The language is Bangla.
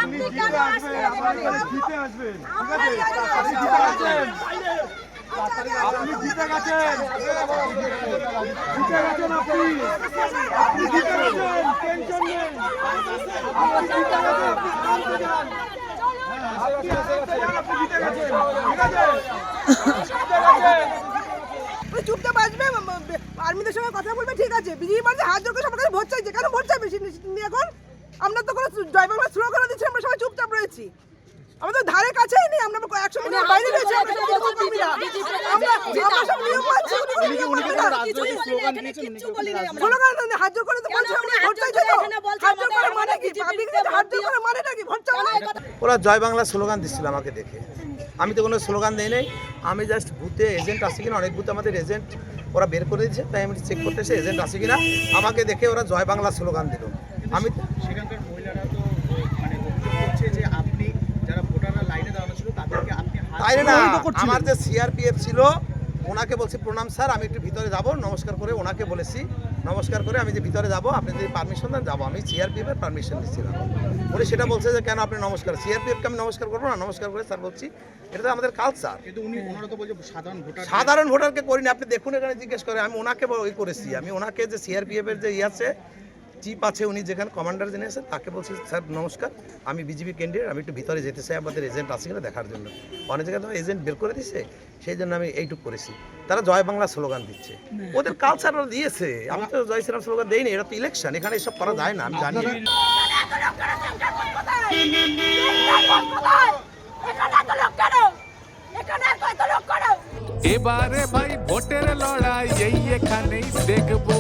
আপনি কেন আসবেন? জিতে আসবেন, আপনি জিতে গেছেন, জিতে গেছেন আপনি জিতে গেছেন, টেনশন নেই, আপনি জিতে গেছেন, আপনি জিতে গেছেন, ঠিক আছে? চুপচাপ আসবে, আর্মিদের সঙ্গে কথা বলবে, ঠিক আছে। বিজেপি মানে হাত জোর করে সবার কাছে ভোট চাইছে, কেন ভোট চাইবে এখন? আমরা তো কোনো জয় বাংলা স্লোগান দিচ্ছি, আমরা সবাই চুপচাপ রয়েছি। আমাদের ধারে কাছেই নেই, আমরা 100 মিটার বাইরে রয়েছি। হাত জোর করে তো বলছে ভোট চাইছে, হাত জোর করে মানে কি? হাত জোর করে মানেটা কি? ভোট চাওয়া। ওরা জয় বাংলা স্লোগান দিচ্ছিল আমাকে দেখে, আমি তো কোনো স্লোগান দিই নাই। আমি জাস্ট বুথে এজেন্ট আছে কিনা, অনেক বুথে আমাদের এজেন্ট ওরা বের করে দিচ্ছে, তাই আমি চেক করতে এসে এজেন্ট আছে কিনা, আমাকে দেখে ওরা জয় বাংলা স্লোগান দিল। আমি সেখানকার মহিলারা তো মানে অভিযোগ করছে যে আপনি যারা ভোটাররা লাইনে দাঁড়ানো ছিল তাদেরকে আপনি তাই না, আমার যে সিআরপিএফ ছিল ওনাকে বলছি প্রণাম স্যার, আমি একটু ভিতরে যাব, নমস্কার করে ওনাকে বলেছি, নমস্কার করে আমি যে ভিতরে যাব, আপনি যদি পারমিশন দেন যাবো। আমি সিআরপিএফ এর পারমিশন দিচ্ছিলাম। উনি সেটা বলছে যে কেন আপনি নমস্কার, সিআরপিএফকে আমি নমস্কার করবো না? নমস্কার করে স্যার বলছি, এটা তো আমাদের কালচার। কিন্তু ওনারা তো বলছে সাধারণ ভোটারকে করিনি, আপনি দেখুন এখানে জিজ্ঞেস করে। আমি ওনাকে ওই করেছি, আমি ওনাকে যে সিআরপিএফ এর যে আছে চিফ আছে, উনি যেখানে কমান্ডার যিনি আছেন তাকে বলছি স্যার নমস্কার, আমি বিজেপি ক্যান্ডিডেট, আমি একটু ভিতরে যেতে চাই আমাদের এজেন্ট আছে কিনা দেখার জন্য। অনেক জায়গায় তো এজেন্ট বের করে দিচ্ছে, সেই জন্য আমি এইটুকু করেছি। তারা জয় বাংলা স্লোগান দিচ্ছে, ওদের কালচার দিয়েছে। আমি তো জয় শ্রীরাম স্লোগান দেইনি, এটা তো ইলেকশন, এখানে এসব করা যায় না, আমি জানি। এবারে ভাই ভোটের লড়াই এই এখানেই দেখবো।